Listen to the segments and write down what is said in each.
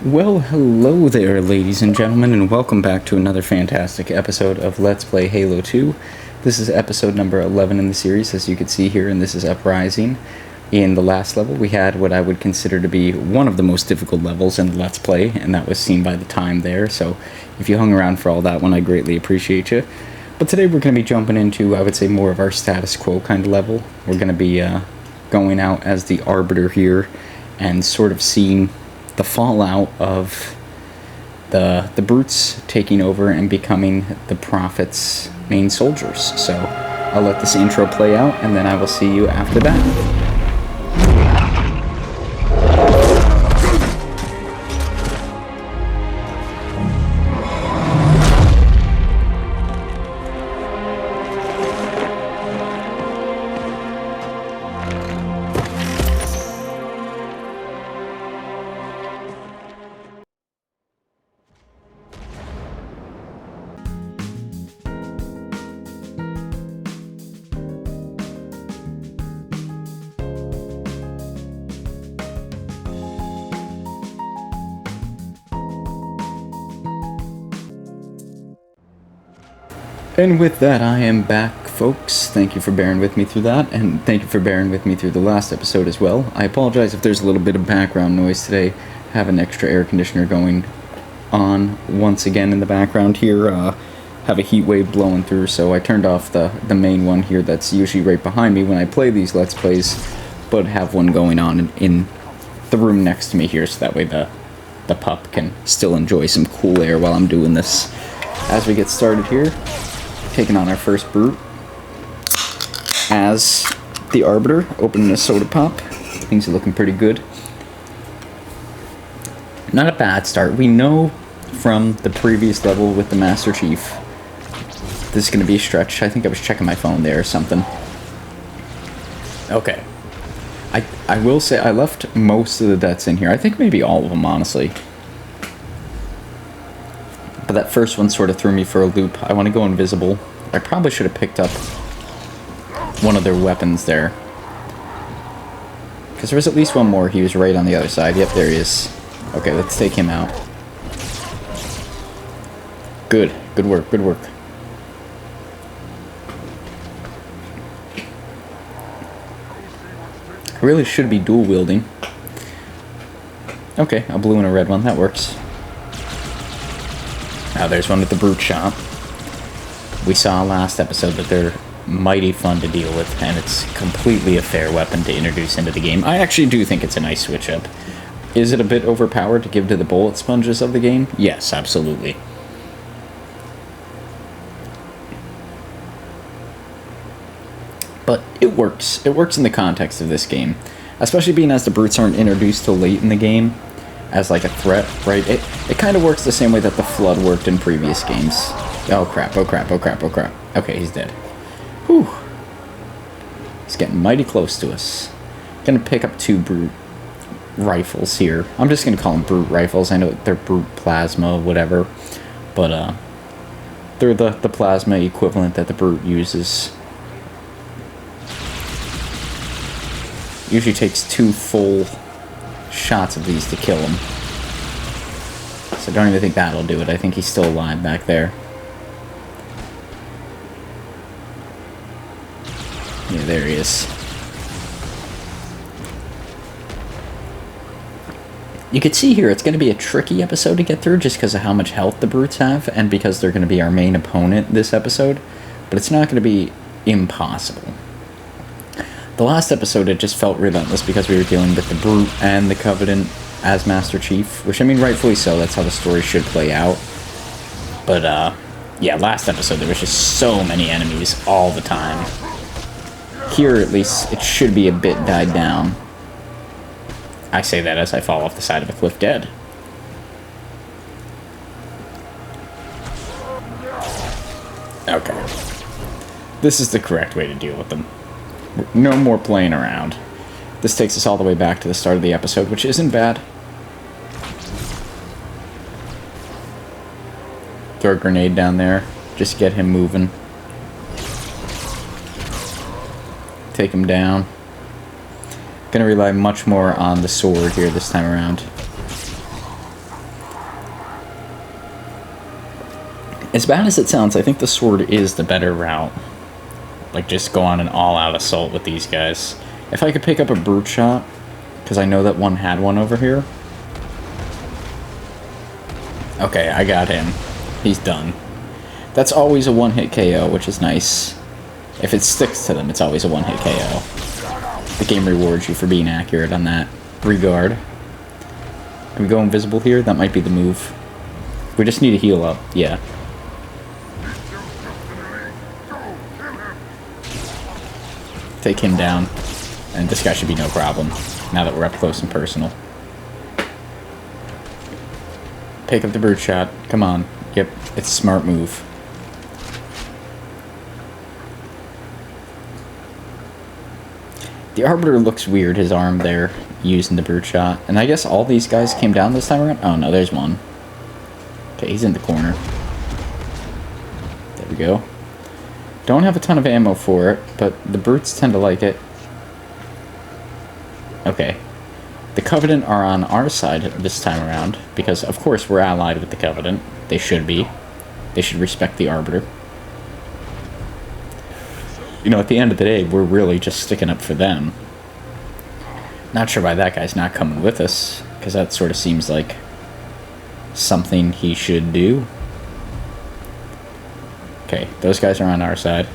Well, hello there, ladies and gentlemen, and welcome back to another fantastic episode of Let's Play Halo 2. This is episode number 11 in the series, as you can see here, and this is Uprising. In the last level, we had what I would consider to be one of the most difficult levels in Let's Play, and that was seen by the time there, so if you hung around for all that one, I greatly appreciate you. But today we're going to be jumping into, I would say, more of our status quo kind of level. We're going to be going out as the Arbiter here, and sort of seeing the fallout of the brutes taking over and becoming the Prophet's main soldiers. So I'll let this intro play out, and then I will see you after that. And with that, I am back, folks. Thank you for bearing with me through that, and thank you for bearing with me through the last episode as well. I apologize if there's a little bit of background noise today. I have an extra air conditioner going on once again in the background here. Have a heat wave blowing through, so I turned off the main one here that's usually right behind me when I play these Let's Plays, but have one going on in the room next to me here, so that way the pup can still enjoy some cool air while I'm doing this. As we get started here, taking on our first brute as the Arbiter, opening a soda pop. Things are looking pretty good. Not a bad start. We know from the previous level with the Master Chief this is going to be a stretch. I think I was checking my phone there or something. Okay. I will say I left most of the deaths in here. I think maybe all of them, honestly. But that first one sort of threw me for a loop. I want to go invisible. I probably should have picked up one of their weapons there. Because there was at least one more. He was right on the other side. Yep, there he is. Okay, let's take him out. Good. Good work. Good work. I really should be dual wielding. Okay, a blue and a red one. That works. Now there's one with the brute shot. We saw last episode that they're mighty fun to deal with, and it's completely a fair weapon to introduce into the game. I actually do think it's a nice switch up. Is it a bit overpowered to give to the bullet sponges of the game? Yes, absolutely. But it works. It works in the context of this game. Especially being as the brutes aren't introduced till late in the game as like a threat, right? It kind of works the same way that the Flood worked in previous games. Oh crap, oh crap, oh crap, oh crap. Okay, he's dead. Whew. He's getting mighty close to us. Gonna pick up two brute rifles here. I'm just gonna call them brute rifles. I know they're brute plasma, whatever. But, they're the plasma equivalent that the brute uses. Usually takes 2 full shots of these to kill him. So I don't even think that'll do it. I think he's still alive back there. Yeah, there he is. You can see here it's going to be a tricky episode to get through just because of how much health the brutes have and because they're going to be our main opponent this episode. But it's not going to be impossible. The last episode, it just felt relentless because we were dealing with the Brute and the Covenant as Master Chief, which, I mean, rightfully so. That's how the story should play out. But, yeah, last episode, there was just so many enemies all the time. Here, at least, it should be a bit died down. I say that as I fall off the side of a cliff dead. Okay. This is the correct way to deal with them. No more playing around. This takes us all the way back to the start of the episode, which isn't bad. Throw a grenade down there. Just get him moving. Take him down. Gonna rely much more on the sword here this time around. As bad as it sounds, I think the sword is the better route. Like, just go on an all-out assault with these guys. If I could pick up a brute shot, because I know that one had one over here. Okay, I got him. He's done. That's always a one-hit KO, which is nice. If it sticks to them, it's always a one-hit KO. The game rewards you for being accurate on that regard. Can we go invisible here? That might be the move. We just need to heal up, yeah. Take him down. And this guy should be no problem, now that we're up close and personal. Pick up the brute shot. Come on. Yep, it's a smart move. The Arbiter looks weird, his arm there, using the brute shot. And I guess all these guys came down this time around? Oh no, there's one. Okay, he's in the corner. There we go. Don't have a ton of ammo for it, but the brutes tend to like it. Okay. The Covenant are on our side this time around, because of course we're allied with the Covenant. They should be. They should respect the Arbiter. You know, at the end of the day, we're really just sticking up for them. Not sure why that guy's not coming with us, because that sort of seems like something he should do. Okay, those guys are on our side.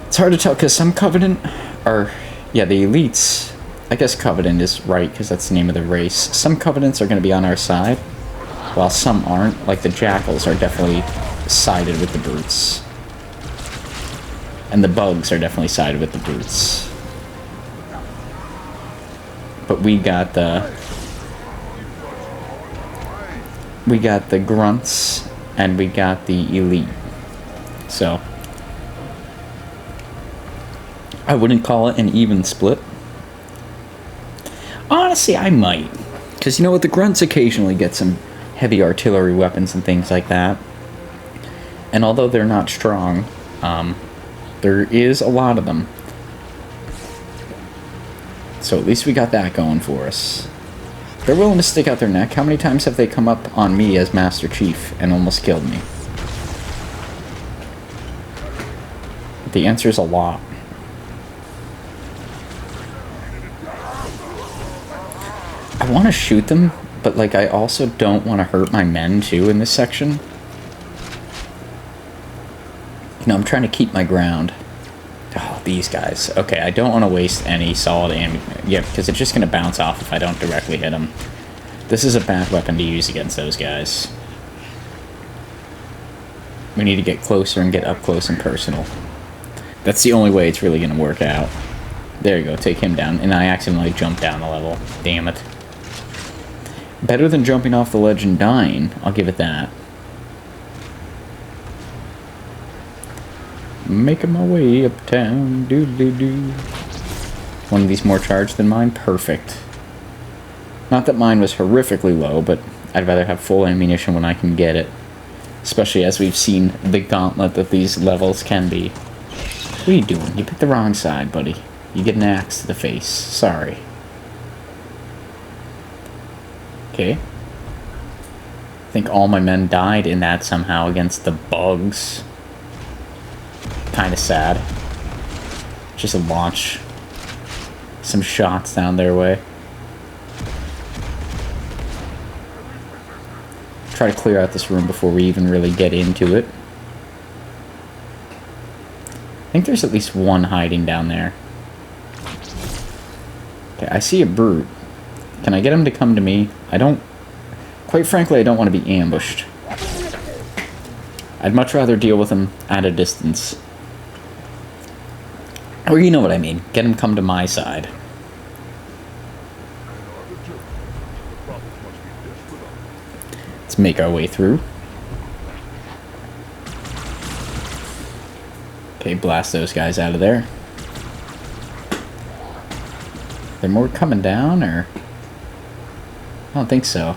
It's hard to tell, because some Covenant are... Yeah, the elites... I guess Covenant is right, because that's the name of the race. Some Covenants are going to be on our side, while some aren't. Like, the Jackals are definitely sided with the Brutes. And the Bugs are definitely sided with the Brutes. But we got the... We got the Grunts, and we got the Elite. So... I wouldn't call it an even split. Honestly, I might. Because you know what, the Grunts occasionally get some heavy artillery weapons and things like that. And although they're not strong, there is a lot of them. So at least we got that going for us. They're willing to stick out their neck. How many times have they come up on me as Master Chief and almost killed me? The answer is a lot. I want to shoot them, but like I also don't want to hurt my men too in this section. You know, I'm trying to keep my ground. Oh, these guys. Okay, I don't want to waste any solid ammunition. Yeah, because it's just going to bounce off if I don't directly hit them. This is a bad weapon to use against those guys. We need to get closer and get up close and personal. That's the only way it's really going to work out. There you go, take him down. And I accidentally jumped down a level. Damn it. Better than jumping off the ledge and dying, I'll give it that. Making my way uptown, doo-doo-doo. One of these more charged than mine? Perfect. Not that mine was horrifically low, but I'd rather have full ammunition when I can get it. Especially as we've seen the gauntlet that these levels can be. What are you doing? You picked the wrong side, buddy. You get an axe to the face. Sorry. Okay. I think all my men died in that somehow against the Bugs. Kinda sad. Just to launch some shots down their way. Try to clear out this room before we even really get into it. I think there's at least one hiding down there. Okay, I see a brute. Can I get him to come to me? Quite frankly, I don't want to be ambushed. I'd much rather deal with him at a distance. Or you know what I mean. Get him come to my side. Let's make our way through. Okay, blast those guys out of there. There more coming down, or... I don't think so.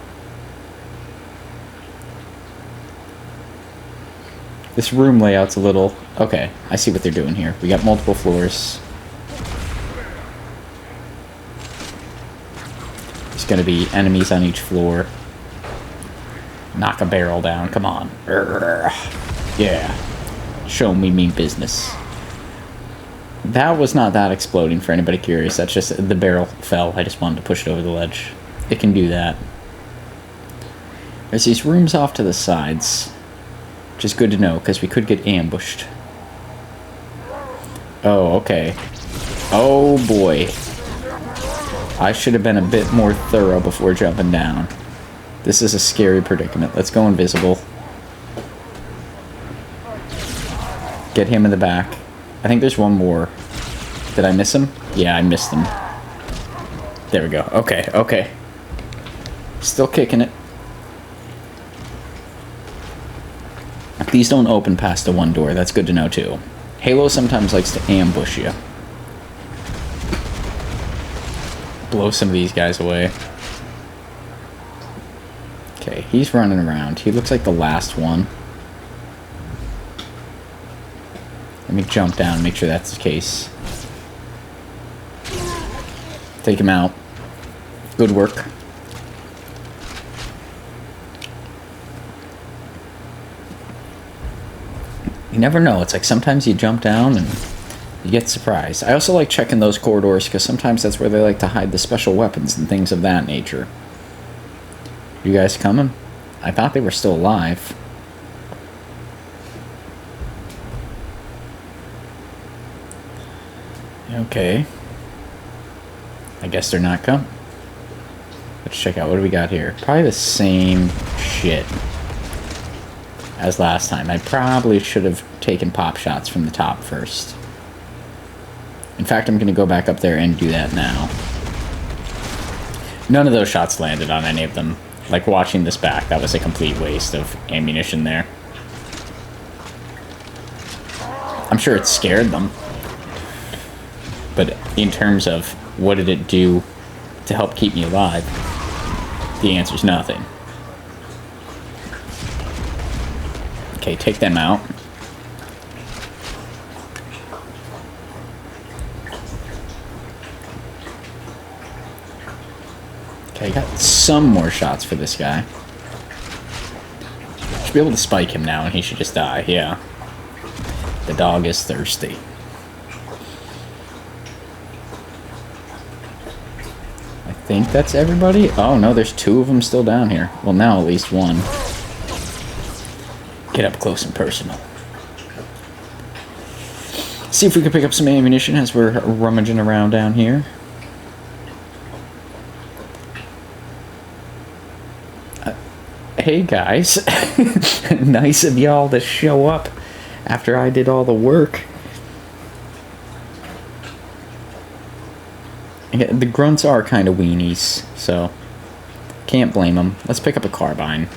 This room layout's a little... Okay, I see what they're doing here. We got multiple floors. There's gonna be enemies on each floor. Knock a barrel down. Come on. Yeah. Show me mean business. That was not that exploding for anybody curious. That's just the barrel fell. I just wanted to push it over the ledge. It can do that. There's these rooms off to the sides, which is good to know because we could get ambushed. Oh, okay. Oh boy. I should have been a bit more thorough before jumping down. This is a scary predicament. Let's go invisible. Get him in the back. I think there's one more. Did I miss him? Yeah, I missed him. There we go. Okay, okay. Still kicking it. These don't open past the one door. That's good to know, too. Halo sometimes likes to ambush you. Blow some of these guys away. Okay, he's running around. He looks like the last one. Let me jump down and make sure that's the case. Take him out. Good work. You never know. It's like sometimes you jump down and you get surprised. I also like checking those corridors because sometimes that's where they like to hide the special weapons and things of that nature. You guys coming? I thought they were still alive. Okay. I guess they're not coming. Let's check out what do we got here. Probably the same shit as last time. I probably should have taken pop shots from the top first. In fact, I'm going to go back up there and do that now. None of those shots landed on any of them. Like watching this back, that was a complete waste of ammunition there. I'm sure it scared them. But in terms of what did it do to help keep me alive, the answer's nothing. Okay, take them out. Okay, I got some more shots for this guy. Should be able to spike him now and he should just die, yeah. The dog is thirsty. I think that's everybody. Oh no, there's two of them still down here. Well, now at least one. Get up close and personal. See if we can pick up some ammunition as we're rummaging around down here. Hey guys, nice of y'all to show up after I did all the work. Yeah, the grunts are kind of weenies, so can't blame them. Let's pick up a carbine.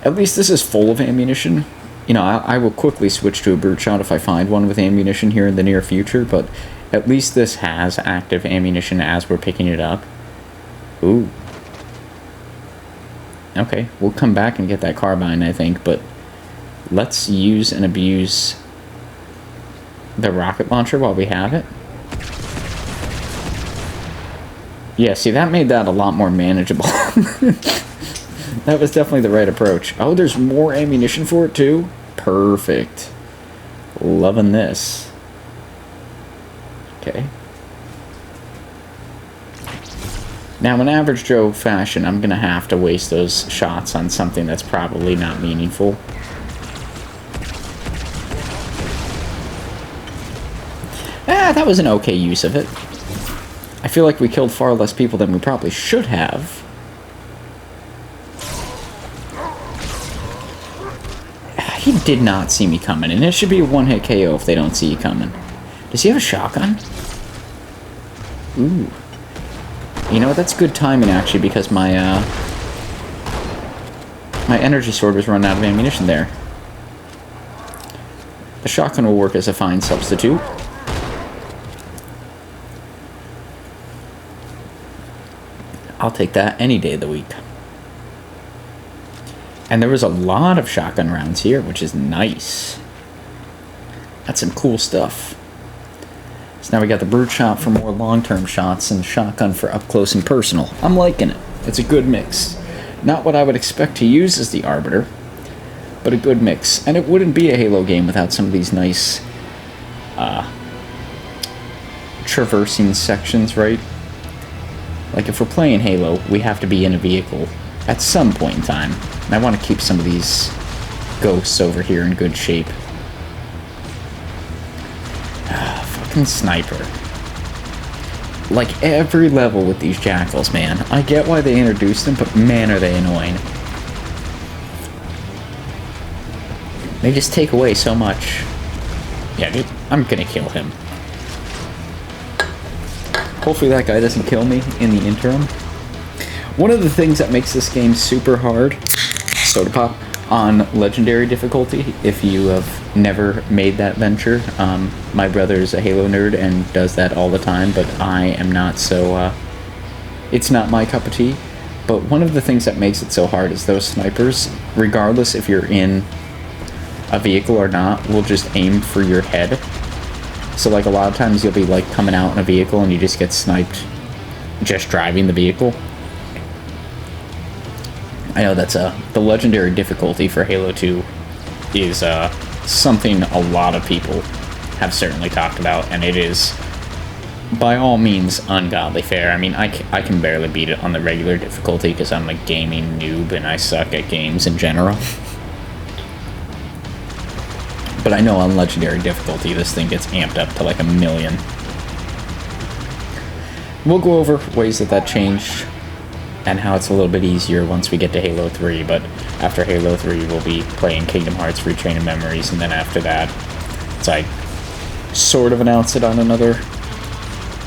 At least this is full of ammunition. You know, I will quickly switch to a brute shot if I find one with ammunition here in the near future, but at least this has active ammunition as we're picking it up. Ooh. Okay, we'll come back and get that carbine, I think, but let's use and abuse the rocket launcher while we have it. Yeah, see, that made that a lot more manageable. That was definitely the right approach. Oh, there's more ammunition for it, too? Perfect. Loving this. Okay. Now, in average Joe fashion, I'm going to have to waste those shots on something that's probably not meaningful. That was an okay use of it. I feel like we killed far less people than we probably should have. He did not see me coming, and it should be a one-hit KO if they don't see you coming. Does he have a shotgun? Ooh. You know what, that's good timing, actually, because my energy sword was running out of ammunition there. The shotgun will work as a fine substitute. I'll take that any day of the week. And there was a lot of shotgun rounds here, which is nice. That's some cool stuff. So now we got the brute shot for more long-term shots and shotgun for up close and personal. I'm liking it. It's a good mix. Not what I would expect to use as the Arbiter, but a good mix. And it wouldn't be a Halo game without some of these nice traversing sections, right? Like, if we're playing Halo, we have to be in a vehicle at some point in time. And I want to keep some of these ghosts over here in good shape. Fucking sniper. Like, every level with these jackals, man. I get why they introduced them, but man, are they annoying. They just take away so much. Yeah, dude, I'm gonna kill him. Hopefully that guy doesn't kill me in the interim. One of the things that makes this game super hard, soda pop, on legendary difficulty, if you have never made that venture, my brother's a Halo nerd and does that all the time, but I am not, so it's not my cup of tea. But one of the things that makes it so hard is those snipers, regardless if you're in a vehicle or not, will just aim for your head. So, like, a lot of times you'll be, like, coming out in a vehicle and you just get sniped just driving the vehicle. I know that's the legendary difficulty for Halo 2 is something a lot of people have certainly talked about, and it is, by all means, ungodly fair. I mean, I can barely beat it on the regular difficulty because I'm a gaming noob and I suck at games in general. But I know on legendary difficulty, this thing gets amped up to like 1,000,000. We'll go over ways that changed and how it's a little bit easier once we get to Halo 3, but after Halo 3, we'll be playing Kingdom Hearts Retrained Memories, and then after that, it's like sort of announce it on another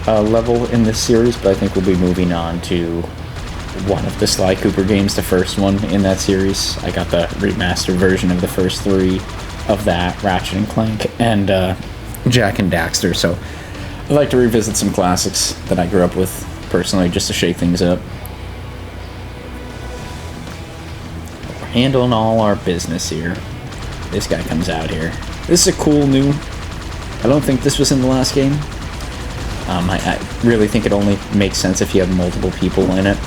level in this series, but I think we'll be moving on to one of the Sly Cooper games, the first one in that series. I got the remastered version of the first 3 of that, Ratchet and Clank, and Jak and Daxter, so I'd like to revisit some classics that I grew up with personally, just to shake things up. We're handling all our business here. This guy comes out here. This is a cool new... I don't think this was in the last game. I really think it only makes sense if you have multiple people in it.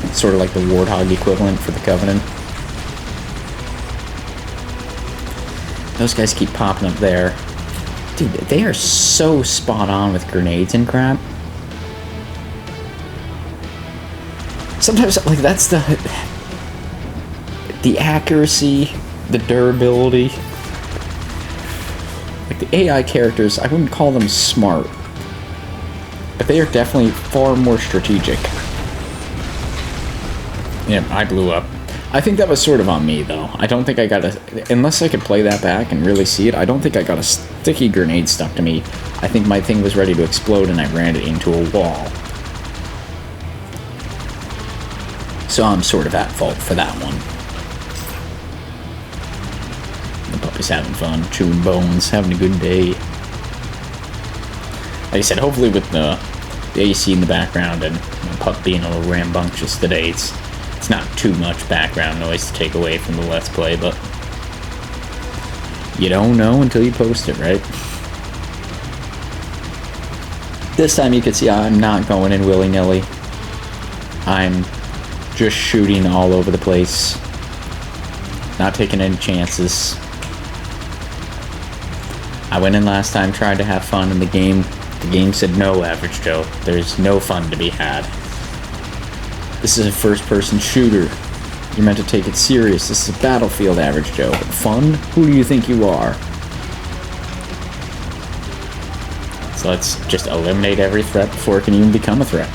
It's sort of like the Warthog equivalent for the Covenant. Those guys keep popping up there. Dude, they are so spot on with grenades and crap. Sometimes, like, that's the accuracy, the durability. Like, the AI characters, I wouldn't call them smart, but they are definitely far more strategic. Yeah, I blew up. I think that was sort of on me, though. I don't think I got a... Unless I could play that back and really see it, I don't think I got a sticky grenade stuck to me. I think my thing was ready to explode and I ran it into a wall. So I'm sort of at fault for that one. The puppy's having fun, chewing bones, having a good day. Like I said, hopefully with the AC in the background and the pup being a little rambunctious today, it's not too much background noise to take away from the Let's Play, but you don't know until you post it, right? This time you can see I'm not going in willy-nilly. I'm just shooting all over the place. Not taking any chances. I went in last time, tried to have fun in the game. The game said no, Average Joe. There's no fun to be had. This is a first-person shooter. You're meant to take it serious. This is a Battlefield, Average Joe. Fun? Who do you think you are? So let's just eliminate every threat before it can even become a threat.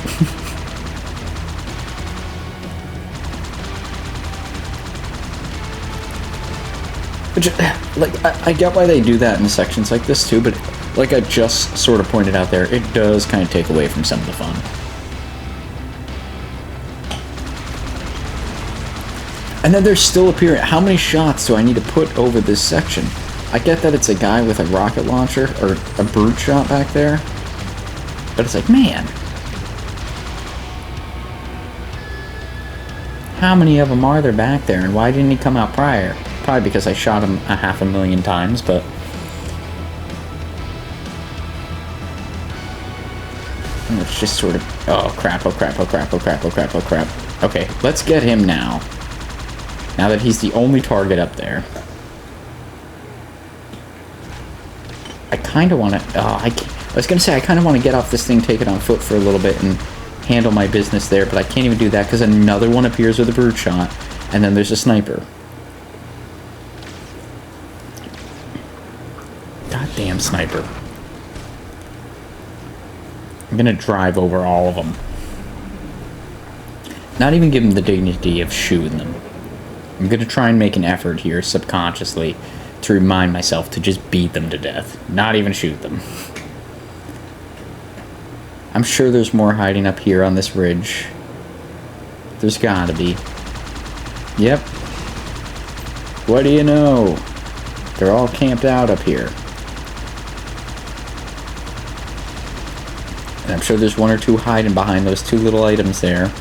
Like, I get why they do that in sections like this too, but like I just sort of pointed out there, it does kind of take away from some of the fun. And then there's still appearing. How many shots do I need to put over this section? I get that it's a guy with a rocket launcher, or a brute shot back there. But it's like, man. How many of them are there back there, and why didn't he come out prior? Probably because I shot him 500,000 times, but... It's just sort of... Oh, crap, oh, crap, oh, crap, oh, crap, oh, crap, oh, crap. Okay, let's get him now. Now that he's the only target up there. I kind of want to... Oh, I was going to say, I kind of want to get off this thing, take it on foot for a little bit, and handle my business there, but I can't even do that because another one appears with a brute shot, and then there's a sniper. Goddamn sniper. I'm going to drive over all of them. Not even give them the dignity of shooting them. I'm going to try and make an effort here, subconsciously, to remind myself to just beat them to death. Not even shoot them. I'm sure there's more hiding up here on this ridge. There's gotta be. Yep. What do you know? They're all camped out up here. And I'm sure there's one or two hiding behind those two little items there.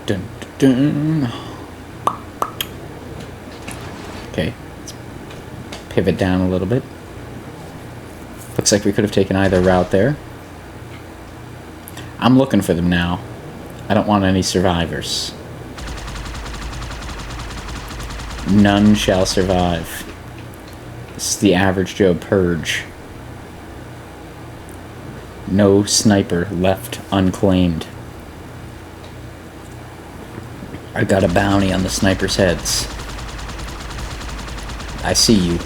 Dun, dun, dun. Okay, let's pivot down a little bit. Looks like we could have taken either route there. I'm looking for them now. I don't want any survivors. None shall survive. This is the average Joe purge. No sniper left unclaimed. I got a bounty on the snipers' heads. I see you.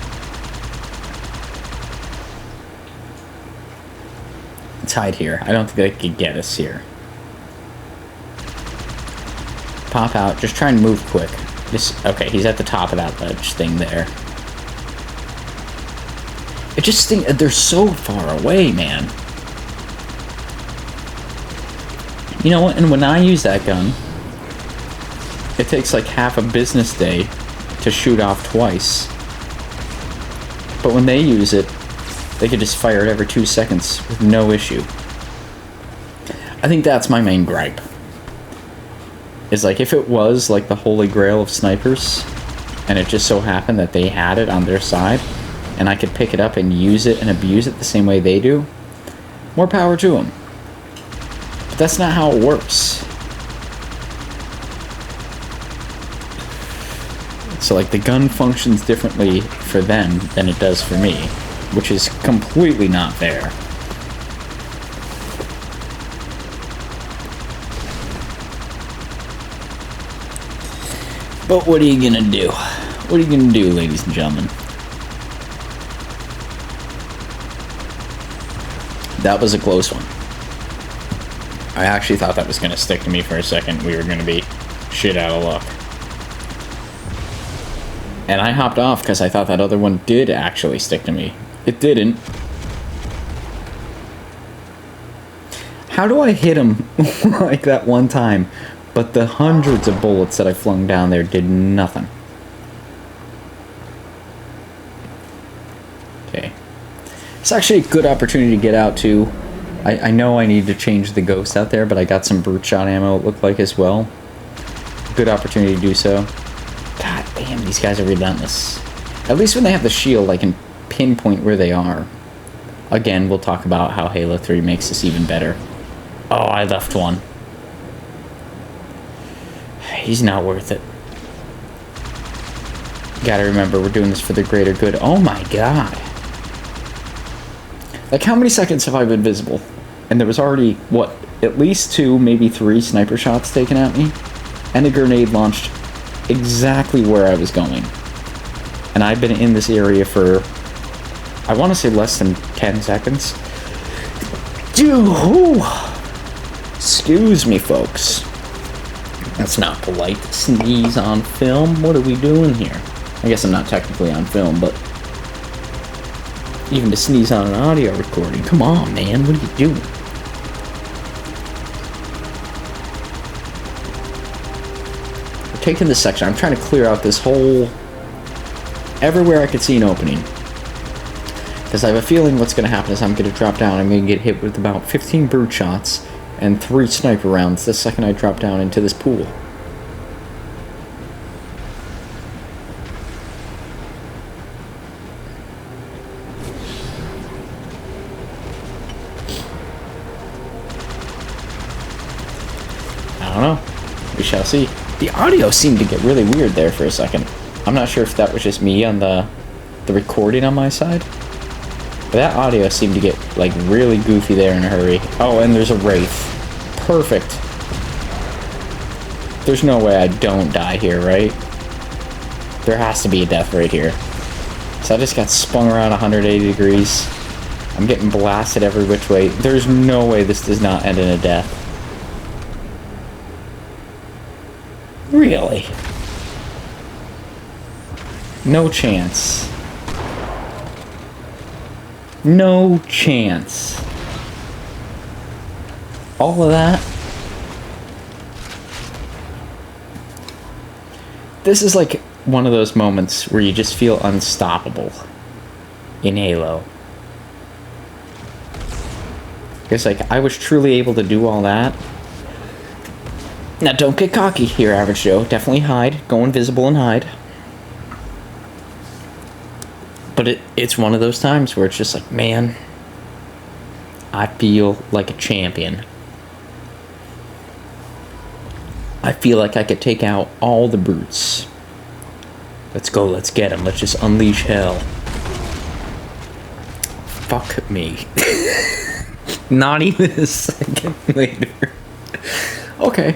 Let's hide here. I don't think they could get us here. Pop out. Just try and move quick. Okay, he's at the top of that ledge thing there. I just think they're so far away, man. You know what? And when I use that gun, it takes like half a business day to shoot off twice. But when they use it, they can just fire it every 2 seconds with no issue. I think that's my main gripe. Is like, if it was like the holy grail of snipers, and it just so happened that they had it on their side, and I could pick it up and use it and abuse it the same way they do, more power to them. But that's not how it works. So like the gun functions differently for them than it does for me, which is completely not fair. But what are you gonna do? What are you gonna do, ladies and gentlemen? That was a close one. I actually thought that was gonna stick to me for a second. We were gonna be shit out of luck. And I hopped off because I thought that other one did actually stick to me. It didn't. How do I hit him like that one time, but the hundreds of bullets that I flung down there did nothing? Okay. It's actually a good opportunity to get out too. I know I need to change the ghost out there, but I got some brute shot ammo, it looked like, as well. Good opportunity to do so. God damn, these guys are relentless. At least when they have the shield, I can pinpoint where they are. Again, we'll talk about how Halo 3 makes this even better. Oh, I left one. He's not worth it. Gotta remember, we're doing this for the greater good. Oh my god. Like, how many seconds have I been visible? And there was already, what, at least 2, maybe 3 sniper shots taken at me? And a grenade launched exactly where I was going. And I've been in this area for, I want to say, less than 10 seconds. Dude, excuse me, folks. That's not polite to sneeze on film. What are we doing here? I guess I'm not technically on film, but even to sneeze on an audio recording. Come on, man. What are you doing? We're taking this section. I'm trying to clear out this whole... everywhere I could see an opening. Because I have a feeling what's going to happen is I'm going to drop down. I'm going to get hit with about 15 brute shots and 3 sniper rounds the second I drop down into this pool. don't know. We shall see. The audio seemed to get really weird there for a second. I'm not sure if that was just me on the recording on my side. But that audio seemed to get, like, really goofy there in a hurry. Oh, and there's a Wraith. Perfect. There's no way I don't die here, right? There has to be a death right here. So I just got spun around 180 degrees. I'm getting blasted every which way. There's no way this does not end in a death. Really? No chance. No chance. All of that? This is like one of those moments where you just feel unstoppable in Halo. It's like, I was truly able to do all that. Now, don't get cocky here, Average Joe. Definitely hide. Go invisible and hide. But it's one of those times where it's just like, man, I feel like a champion. I feel like I could take out all the brutes. Let's go, let's get them. Let's just unleash hell. Fuck me. Not even a second later. Okay.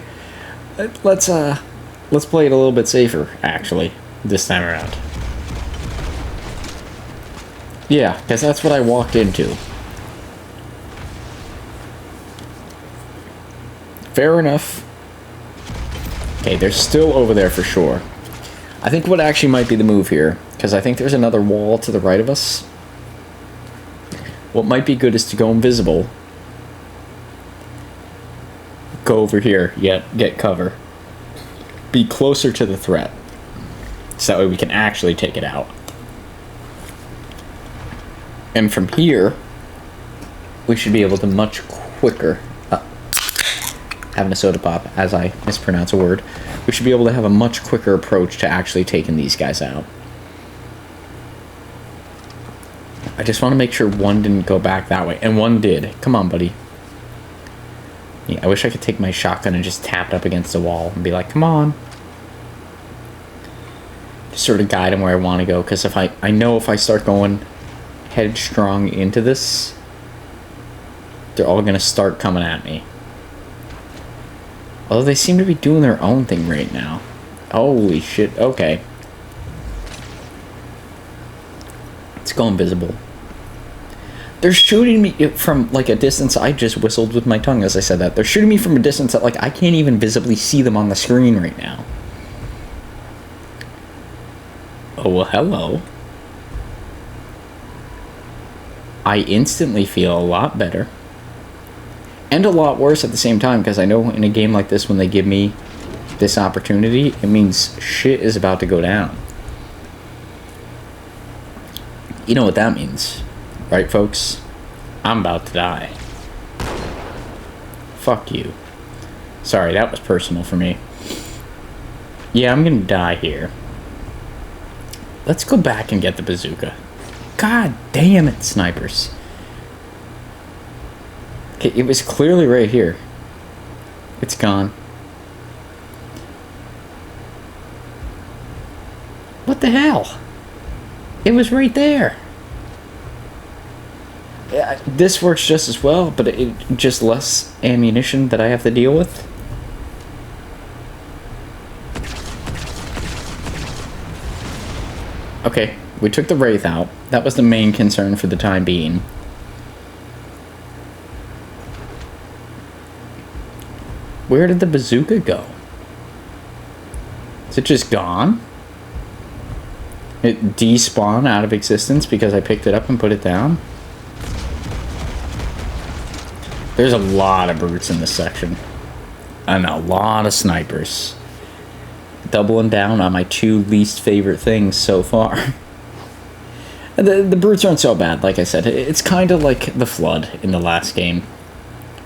Let's play it a little bit safer, actually, this time around. Yeah, because that's what I walked into. Fair enough. Okay, they're still over there for sure. I think what actually might be the move here, because I think there's another wall to the right of us. What might be good is to go invisible. Go over here, get cover. Be closer to the threat. So that way we can actually take it out. And from here, we should be able to much quicker... having a soda pop as I mispronounce a word. We should be able to have a much quicker approach to actually taking these guys out. I just want to make sure one didn't go back that way. And one did. Come on, buddy. Yeah, I wish I could take my shotgun and just tap it up against the wall and be like, come on. Just sort of guide him where I want to go. Because if I know if I start going headstrong into this, they're all going to start coming at me. Although they seem to be doing their own thing right now. Holy shit, okay. Let's go invisible. They're shooting me from, like, a distance. I just whistled with my tongue as I said that. They're shooting me from a distance that, like, I can't even visibly see them on the screen right now. Oh, well, hello. I instantly feel a lot better. And a lot worse at the same time, because I know in a game like this, when they give me this opportunity, it means shit is about to go down. You know what that means, right, folks? I'm about to die. Fuck you. Sorry, that was personal for me. Yeah, I'm gonna die here. Let's go back and get the bazooka. God damn it, snipers. Okay, it was clearly right here. It's gone. What the hell? It was right there. Yeah, this works just as well, but it just less ammunition that I have to deal with. Okay, we took the Wraith out. That was the main concern for the time being. Where did the bazooka go? Is it just gone? It despawned out of existence because I picked it up and put it down? There's a lot of brutes in this section. And a lot of snipers. Doubling down on my two least favorite things so far. The brutes aren't so bad, like I said. It's kind of like the Flood in the last game.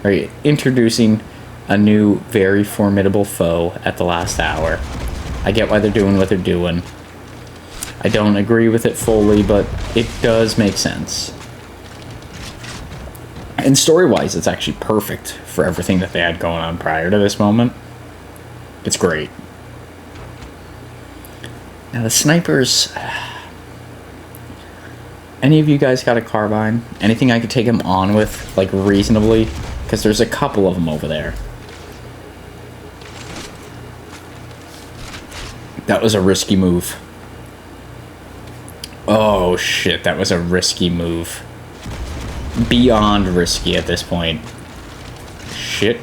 Right? Introducing a new, very formidable foe at the last hour. I get why they're doing what they're doing. I don't agree with it fully, but it does make sense. And story-wise, it's actually perfect for everything that they had going on prior to this moment. It's great. Now the snipers... Any of you guys got a carbine? Anything I could take him on with, like, reasonably? Because there's a couple of them over there. That was a risky move. Oh, shit. That was a risky move. Beyond risky at this point. Shit.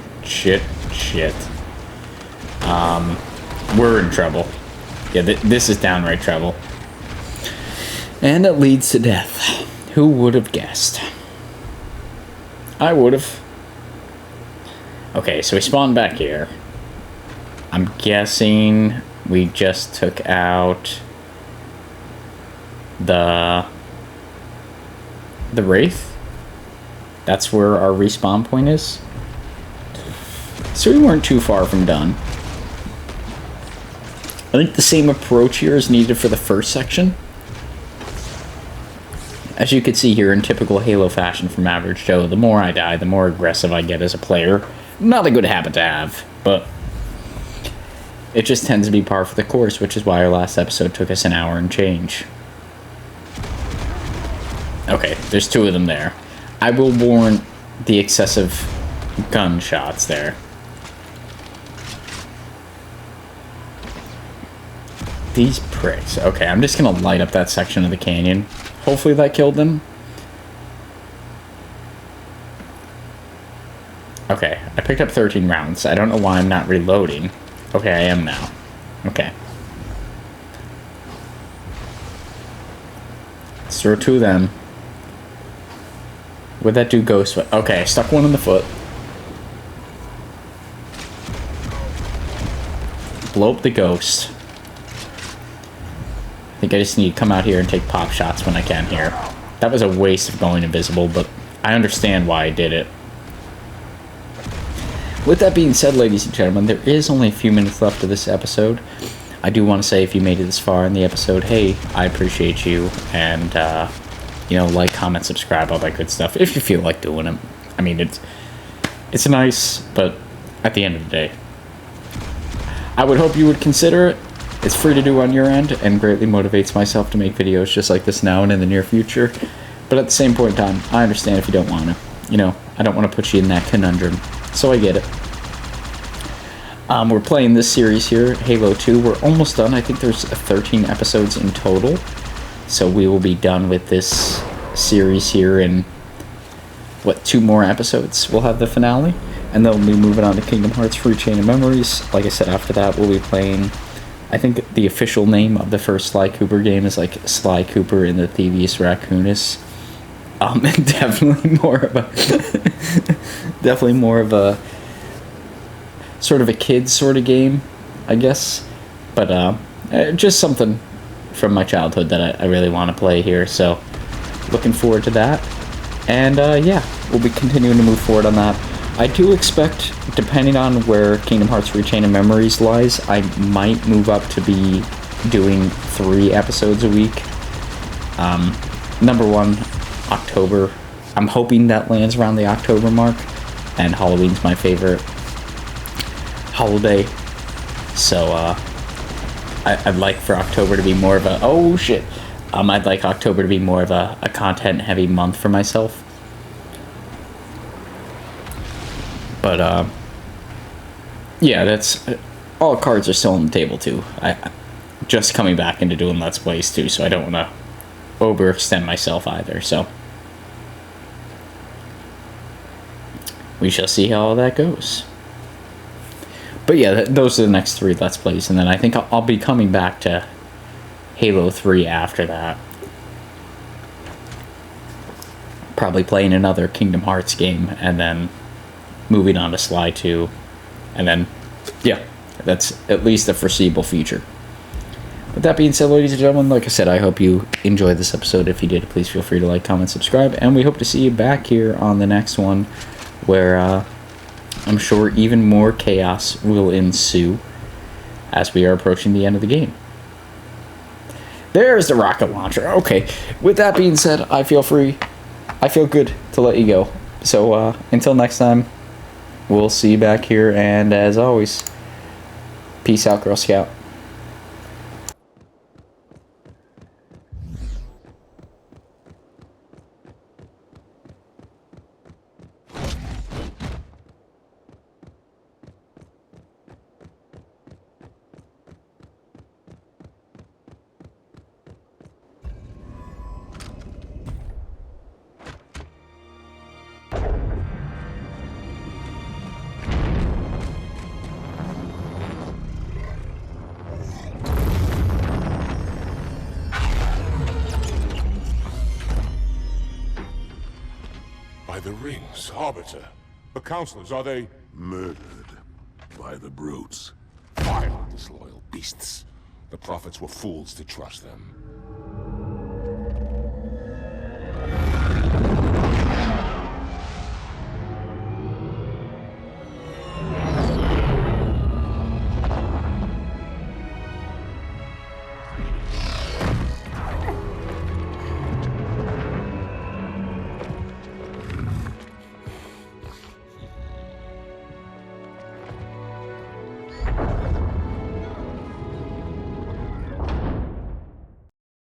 We're in trouble. Yeah, this is downright trouble. And it leads to death. Who would have guessed? I would have. Okay, so we spawned back here. I'm guessing we just took out the Wraith. That's where our respawn point is. So we weren't too far from done. I think the same approach here is needed for the first section. As you can see here, in typical Halo fashion from Average Joe, the more I die, the more aggressive I get as a player. Not a good habit to have, but it just tends to be par for the course, which is why our last episode took us an hour and change. Okay, there's two of them there. I will warn the excessive gunshots there. These pricks. Okay, I'm just gonna light up that section of the canyon. Hopefully that killed them. Okay, I picked up 13 rounds. I don't know why I'm not reloading. Okay, I am now. Okay. Let's throw two of them. What'd that do ghost with? Okay, I stuck one in the foot. Blow up the ghost. I think I just need to come out here and take pop shots when I can here. That was a waste of going invisible, but I understand why I did it. With that being said, ladies and gentlemen, there is only a few minutes left of this episode. I do want to say, if you made it this far in the episode, hey, I appreciate you, and, you know, like, comment, subscribe, all that good stuff, if you feel like doing it. I mean, it's nice, but at the end of the day, I would hope you would consider it. It's free to do on your end, and greatly motivates myself to make videos just like this now and in the near future. But at the same point in time, I understand if you don't want to. You know, I don't want to put you in that conundrum, so I get it. We're playing this series here, Halo 2. We're almost done. I think there's 13 episodes in total. So we will be done with this series here in, what, 2 more episodes? We'll have the finale, and then we'll be moving on to Kingdom Hearts Free Chain of Memories. Like I said, after that, we'll be playing... I think the official name of the first Sly Cooper game is like Sly Cooper and the Thievius Raccoonus. Definitely more of a sort of a kid's sort of game, I guess. But just something from my childhood that I really want to play here. So looking forward to that. And yeah, we'll be continuing to move forward on that. I do expect, depending on where Kingdom Hearts Rechain of Memories lies, I might move up to be doing 3 episodes a week. Number 1, October. I'm hoping that lands around the October mark, and Halloween's my favorite holiday. So, I'd like for October to be more of a... Oh, shit! I'd like October to be more of a content-heavy month for myself. But, yeah, that's... all cards are still on the table, too. I just coming back into doing Let's Plays, too, so I don't want to overextend myself either, so... we shall see how all that goes. But yeah, those are the next 3 Let's Plays, and then I think I'll be coming back to Halo 3 after that. Probably playing another Kingdom Hearts game, and then... moving on to Sly 2, and then, yeah, that's at least a foreseeable future. With that being said, ladies and gentlemen, like I said, I hope you enjoyed this episode. If you did, please feel free to like, comment, subscribe, and we hope to see you back here on the next one, where I'm sure even more chaos will ensue as we are approaching the end of the game. There's the rocket launcher. Okay, with that being said, I feel good to let you go. So, until next time, we'll see you back here, and as always, Peace out, Girl Scout. By the rings, Arbiter. The counselors, are they... Murdered by the brutes. Vile, disloyal beasts. The prophets were fools to trust them.